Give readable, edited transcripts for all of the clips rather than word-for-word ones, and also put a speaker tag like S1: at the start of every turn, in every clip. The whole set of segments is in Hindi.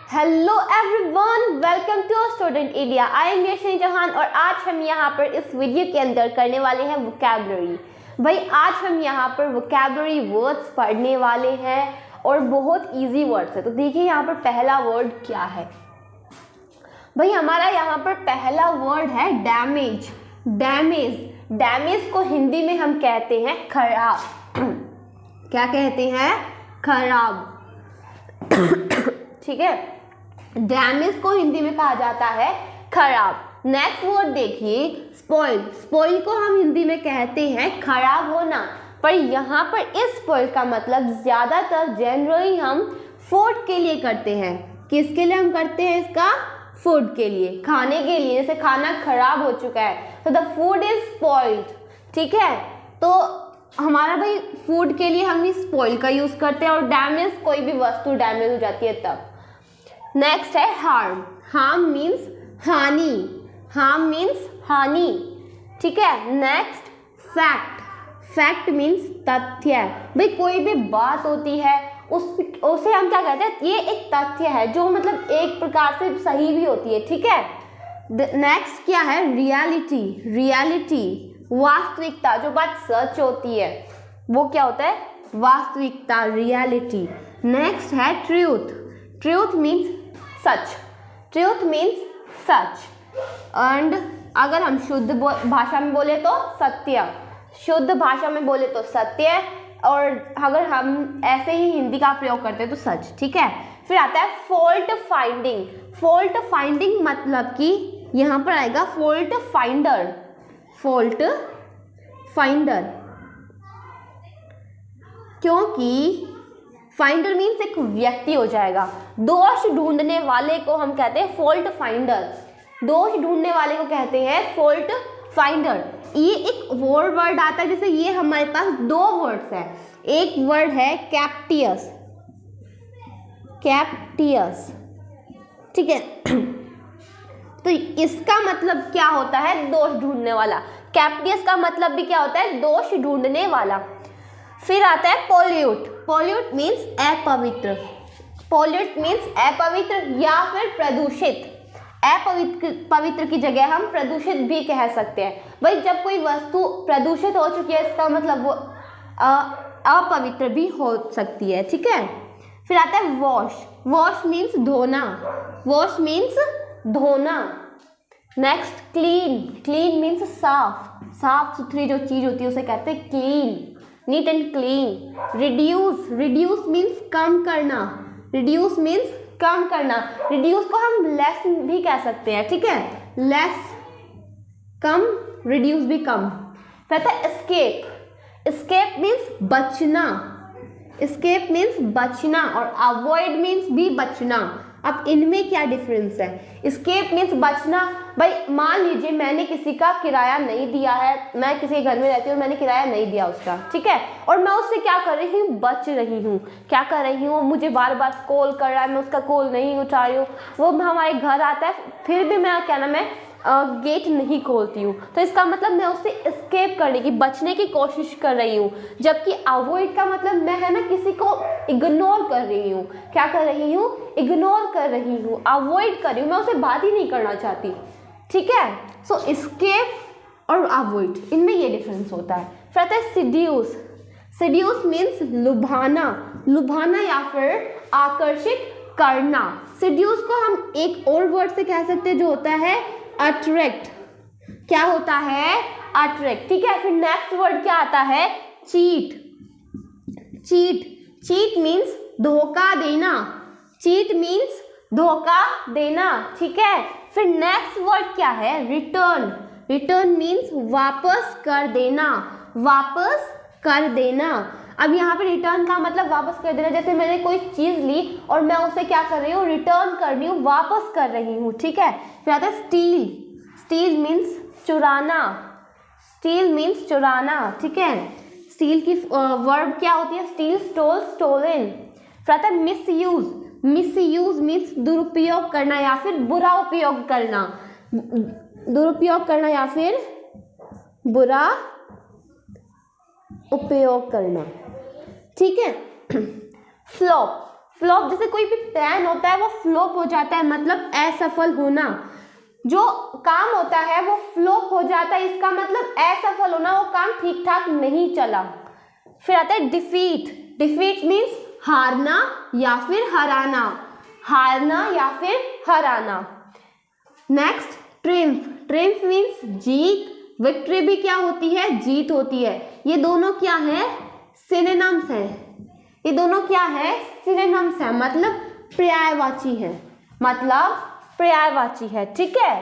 S1: Hello everyone, welcome to student India. I am Yashni Chauhan और आज हम यहाँ पर इस वीडियो के अंदर करने वाले हैं वोकैबुलरी। भाई आज हम यहाँ पर वोकैबुलरी वर्ड्स पढ़ने वाले हैं और बहुत इजी वर्ड्स है। तो देखिए यहाँ पर पहला वर्ड क्या है। भाई हमारा यहाँ पर पहला वर्ड है डैमेज। डैमेज को हिंदी में हम कहते हैं खराब। क्या कहते हैं? खराब। ठीक है, डैमेज को हिंदी में कहा जाता है खराब। नेक्स्ट वर्ड देखिए स्पॉइल। स्पॉइल को हम हिंदी में कहते हैं खराब होना, पर यहाँ पर इस स्पॉइल का मतलब ज़्यादातर जनरली हम फूड के लिए करते हैं। किसके लिए हम करते हैं इसका? फूड के लिए, खाने के लिए। जैसे खाना खराब हो चुका है तो द फूड इज स्पॉइल्ड। ठीक है, तो हमारा भाई फूड के लिए हम इस स्पॉइल का यूज़ करते हैं। और डैमेज, कोई भी वस्तु डैमेज हो जाती है तब। नेक्स्ट है हार्म। हार्म मीन्स हानि। हार्म मीन्स हानि। ठीक है, नेक्स्ट फैक्ट। फैक्ट मीन्स तथ्य। भाई कोई भी बात होती है उसे हम क्या कहते हैं? ये एक तथ्य है जो मतलब एक प्रकार से सही भी होती है। ठीक है, नेक्स्ट क्या है? रियलिटी। रियलिटी वास्तविकता, जो बात सच होती है वो क्या होता है? वास्तविकता, रियलिटी। नेक्स्ट है truth. Truth means such. Truth means such. And अगर हम शुद्ध भाषा में बोले तो सत्य। शुद्ध भाषा में बोले तो सत्य, और अगर हम ऐसे ही हिंदी का प्रयोग करते हैं तो सच। ठीक है, फिर आता है फॉल्ट फाइंडिंग। फॉल्ट फाइंडिंग मतलब कि यहाँ पर आएगा फॉल्ट फाइंडर। फॉल्ट फाइंडर, क्योंकि फाइंडर मीन्स एक व्यक्ति हो जाएगा। दोष ढूंढने वाले को हम कहते हैं फॉल्ट फाइंडर। दोष ढूंढने वाले को कहते हैं फॉल्ट फाइंडर। ये एक और वर्ड आता है, जैसे ये हमारे पास दो वर्ड्स हैं। एक वर्ड है कैप्टियस। कैप्टियस, ठीक है। तो इसका मतलब क्या होता है? दोष ढूंढने वाला। कैप्टियस का मतलब भी क्या होता है? दोष ढूंढने वाला। फिर आता है पॉल्यूट। पॉल्यूट मीन्स अपवित्र। पॉल्यूट मीन्स अपवित्र या फिर प्रदूषित। पवित्र की जगह हम प्रदूषित भी कह सकते हैं। भाई जब कोई वस्तु प्रदूषित हो चुकी है इसका मतलब वो अपवित्र भी हो सकती है। ठीक है, फिर आता है वॉश। वॉश मीन्स धोना। वॉश मीन्स धोना। Next clean. क्लीन मीन्स साफ। साफ सुथरी जो चीज होती है उसे कहते हैं clean, neat and clean. Reduce. Reduce means कम करना। रिड्यूस मीन्स कम करना। रिड्यूस को हम लेस भी कह सकते हैं। ठीक है, लेस कम, रिड्यूस भी कम। कहता है एस्केप। एस्केप मीन्स बचना। एस्केप मीन्स बचना, और अवॉइड मीन्स भी बचना। अब इनमें क्या डिफरेंस है? एस्केप मीन्स बचना। भाई मान लीजिए मैंने किसी का किराया नहीं दिया है, मैं किसी घर में रहती हूँ, मैंने किराया नहीं दिया उसका। ठीक है, और मैं उससे क्या कर रही हूँ? बच रही हूँ। क्या कर रही हूँ? मुझे बार बार कॉल कर रहा है, मैं उसका कॉल नहीं उठा रही हूँ। वो हमारे घर आता है फिर भी मैं क्या नाम है गेट नहीं खोलती हूँ। तो इसका मतलब मैं उससे एस्केप करने की, बचने की कोशिश कर रही हूँ। जबकि अवॉइड का मतलब मैं है ना किसी को इग्नोर कर रही हूँ। क्या कर रही हूँ? इग्नोर कर रही हूँ, अवॉइड कर रही हूँ, मैं उसे बात ही नहीं करना चाहती। ठीक है, सो एस्केप और अवॉइड, इनमें ये डिफरेंस होता है। फिर आता है सिड्यूस। सिड्यूस मीन्स लुभाना। लुभाना या फिर आकर्षित करना। सिड्यूस को हम एक और वर्ड से कह सकते हैं जो होता है अट्रैक्ट। क्या होता है? अट्रैक्ट। ठीक है, फिर नेक्स्ट वर्ड क्या आता है? चीट। चीट। चीट मीन्स धोखा देना। चीट मीन्स धोखा देना। ठीक है, फिर नेक्स्ट वर्ड क्या है? रिटर्न। रिटर्न मीन्स वापस कर देना। वापस कर देना। अब यहाँ पे रिटर्न का मतलब वापस कर देना। जैसे मैंने कोई चीज़ ली और मैं उसे क्या कर रही हूँ? रिटर्न कर रही हूँ, वापस कर रही हूँ। ठीक है, फिर आता है स्टील। स्टील मीन्स चुराना। स्टील मीन्स चुराना। ठीक है, स्टील की वर्ब क्या होती है? Steal, stole, stolen. फिर आता है मिसयूज। मिसयूज मीन्स दुरुपयोग करना या फिर बुरा उपयोग करना। दुरुपयोग करना या फिर बुरा उपयोग करना। ठीक है, फ्लॉप। फ्लॉप जैसे कोई भी प्लान होता है वो फ्लॉप हो जाता है, मतलब असफल होना। जो काम होता है वो फ्लॉप हो जाता है, इसका मतलब असफल होना, वो काम ठीक ठाक नहीं चला। फिर आता है डिफीट। डिफीट मीन्स हारना या फिर हराना, हारना या फिर हराना। Next triumph. ट्रिम्फ मीन्स जीत। विक्ट्री भी क्या होती है, जीत होती है। ये दोनों क्या है, सिनोनिम्स है। ये दोनों क्या है, सिनोनिम्स है, मतलब पर्यायवाची है, मतलब पर्यायवाची है, ठीक है।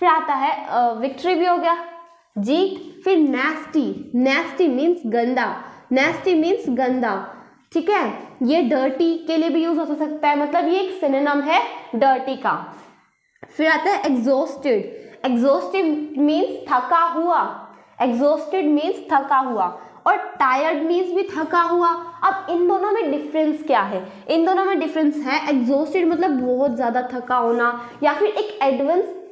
S1: फिर आता है विक्ट्री भी हो गया, जीत। फिर नेस्टी। नेस्टी मीन्स गंदा, नेस्टी मीन्स गंदा, ठीक है। ये डर्टी के लिए भी यूज हो सकता है, मतलब ये एक सिनोनिम है डर्टी का। फिर आता है एग्जॉस्टेड। एग्जॉस्टेड मीन्स थका हुआ, एग्जॉस्टेड मीन्स थका हुआ, और टायर्ड मीन्स भी थका हुआ। अब इन दोनों में डिफरेंस क्या है, इन दोनों में डिफरेंस है, एग्जॉस्टेड मतलब बहुत ज़्यादा थका होना, या फिर एक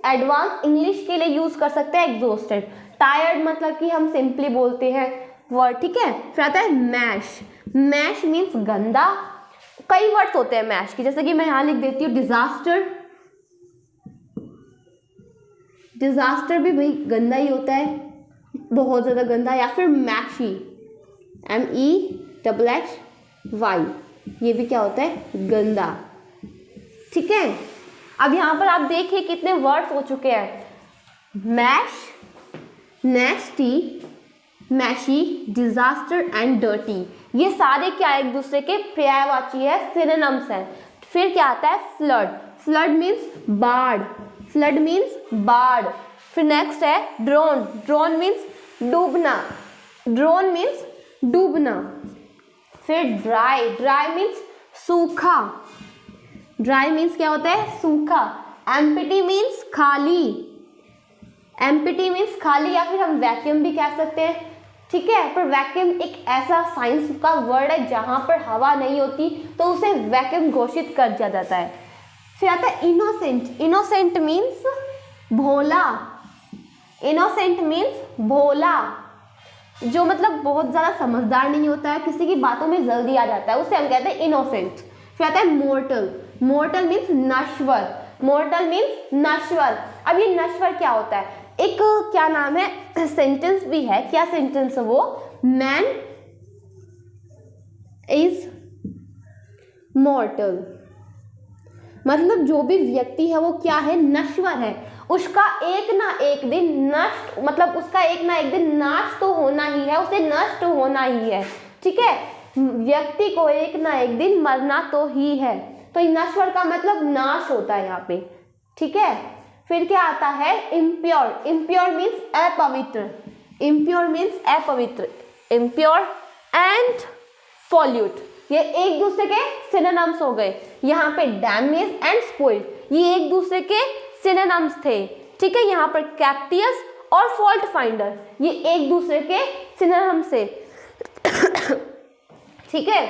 S1: एडवांस इंग्लिश के लिए यूज़ कर सकते हैं एग्जॉस्टेड। टायर्ड मतलब कि हम सिंपली बोलते हैं वर्ड, ठीक है। फिर आता है मैश। मैश मीन्स गंदा। कई वर्ड्स होते हैं मैश की, जैसे कि मैं यहाँ लिख देती हूँ डिजास्टर। डिजास्टर भी भाई गंदा ही होता है, बहुत ज़्यादा गंदा। या फिर मैशी, MESSY, ये भी क्या होता है, गंदा, ठीक है। अब यहाँ पर आप देखिए कितने वर्ड्स हो चुके हैं, mess, nasty, messy, disaster and dirty. ये सारे क्या एक दूसरे के पर्यायवाची है, सिनोनिम्स हैं। फिर क्या आता है फ्लड। फ्लड मीन्स बाढ़, फ्लड मीन्स बाढ़। फिर नेक्स्ट है ड्रोन। ड्रोन मीन्स डूबना, ड्रोन मीन्स डूबना। फिर ड्राई। ड्राई मीन्स सूखा, ड्राई मीन्स क्या होता है, सूखा। एम्प्टी मीन्स खाली, एम्प्टी मीन्स खाली, या फिर हम वैक्यूम भी कह सकते हैं, ठीक है। पर वैक्यूम एक ऐसा साइंस का वर्ड है जहाँ पर हवा नहीं होती तो उसे वैक्यूम घोषित कर दिया जाता है। फिर आता है इनोसेंट। इनोसेंट मीन्स भोला, इनोसेंट मीन्स भोला, जो मतलब बहुत ज़्यादा समझदार नहीं होता है, किसी की बातों में जल्दी आ जाता है, उसे हम कहते हैं इनोसेंट। फिर आता है मोर्टल। मोर्टल मीन्स नश्वर, मोर्टल मीन्स नश्वर। अब ये नश्वर क्या होता है, एक क्या नाम है, सेंटेंस भी है, क्या सेंटेंस है वो, मैन इज मॉर्टल, मतलब जो भी व्यक्ति है वो क्या है, नश्वर है, उसका एक ना एक दिन नष्ट, मतलब उसका एक ना एक दिन नाश तो होना ही है, उसे नष्ट होना ही है, ठीक है। व्यक्ति को एक ना एक दिन मरना तो ही है, तो नश्वर का मतलब नाश होता है यहाँ पे, ठीक है। फिर क्या आता है इम्प्योर। इम्प्योर मीन्स अपवित्र, इम्प्योर मीन्स अपवित्र, इम्प्योर एंड पॉल्यूट, ये एक दूसरे के सिनोनिम्स हो गए। यहाँ पे डैमेज एंड स्पॉइल, ये एक दूसरे के सिनोनिम्स थे, ठीक है। यहाँ पर कैप्टियस और फॉल्ट फाइंडर, ये एक दूसरे के सिनोनिम्स से, ठीक है।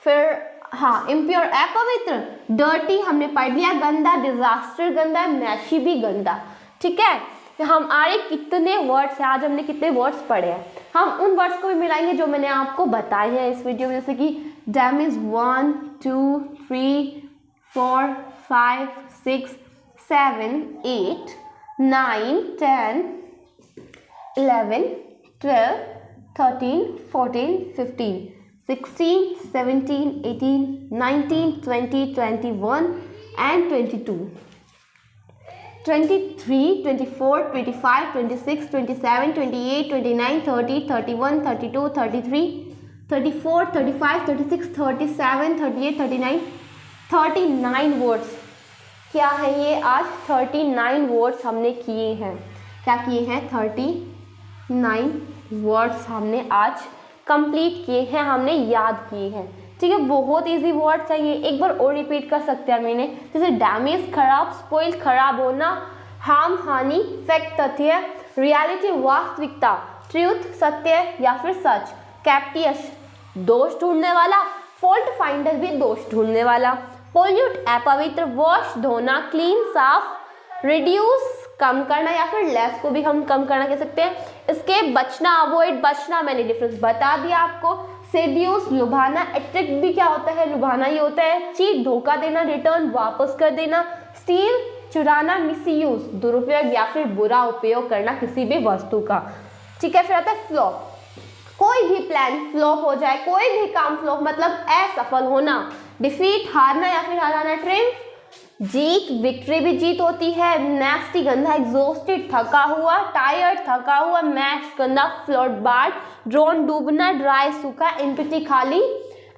S1: फिर हाँ, इम्प्योर अपवित्र, डर्टी हमने पढ़ लिया, गंदा, डिजास्टर गंदा, मैशी भी गंदा, ठीक है। हम आगे कितने वर्ड्स हैं, आज हमने कितने वर्ड्स पढ़े हैं, हम उन वर्ड्स को भी मिलाएंगे जो मैंने आपको बताए हैं इस वीडियो में, जैसे कि डैमेज 1 2 3 4 5 6 7 8 9 10 11 12 13 14 15 16 17 18 19 20 21 and 22 23 24 25 26 27 28 29 30 31 32 33 34 35 36 37 38 39 39 वर्ड्स, क्या है ये, आज 39 वर्ड्स हमने किए हैं, क्या किए हैं, 39 वर्ड्स हमने आज कंप्लीट किए हैं, हमने याद किए हैं, ठीक है। बहुत इजी वर्ड्स है ये, एक बार और रिपीट कर सकते हैं मैंने, जैसे डैमेज खराब, स्पॉइल खराब होना, हार्म हानि, फैक्ट तथ्य, रियलिटी वास्तविकता, ट्रूथ सत्य या फिर सच, कैप्टियस दोष ढूंढने वाला, फॉल्ट फाइंडर भी दोष ढूंढने वाला, पोल्यूट अपवित्र, वॉश धोना, क्लीन साफ, रिड्यूस कम करना या फिर लेस को भी हम कम करना कह सकते हैं, इसके बचना अवॉइड, बचना मैंने डिफरेंस बता दिया आपको, सेड्यूस लुभाना, अट्रैक्ट भी क्या होता है, लुभाना ही होता है। चीट धोखा देना, रिटर्न वापस कर देना। स्टील चुराना, मिसयूज दुरुपयोग या फिर बुरा उपयोग करना किसी भी वस्तु का। ठीक है, फिर आता है फ्लॉप, कोई भी प्लान फ्लॉप हो जाए, कोई भी काम फ्लॉप मतलब असफल होना। डिफीट हारना या फिर हराना। ट्रिम्फ जीत, विक्ट्री भी जीत होती है। नेस्टी गंदा, एग्जॉस्टेड थका हुआ। टायर्ड थका हुआ। मैश गंदा, फ्लोट बार। ड्रोन डूबना, ड्राई सूखा। एम्प्टी खाली।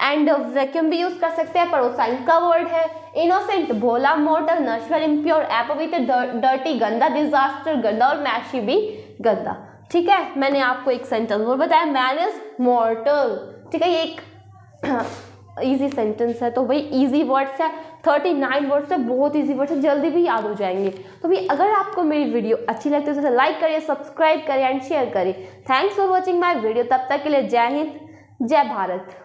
S1: एंड वैक्यूम भी यूज कर सकते हैं, पर वो साइंस का वर्ड है। इनोसेंट भोला। मॉर्टल नश्वर, इम्प्योर अपवित्र, डर्टी गंदा, डिजास्टर गंदा और मैशी भी गंदा। ठीक है, मैंने आपको एक सेंटेंस और बताया, मैन इज मॉर्टल। ठीक है, ये एक इजी सेंटेंस है, तो भाई इजी वर्ड्स है, 39 वर्ड्स है, बहुत इजी वर्ड्स है, जल्दी भी याद हो जाएंगे। तो भाई अगर आपको मेरी वीडियो अच्छी लगती है तो लाइक करिए, सब्सक्राइब करिए एंड शेयर करिए। Thanks for watching my video. तब तक के लिए जय हिंद, जय भारत।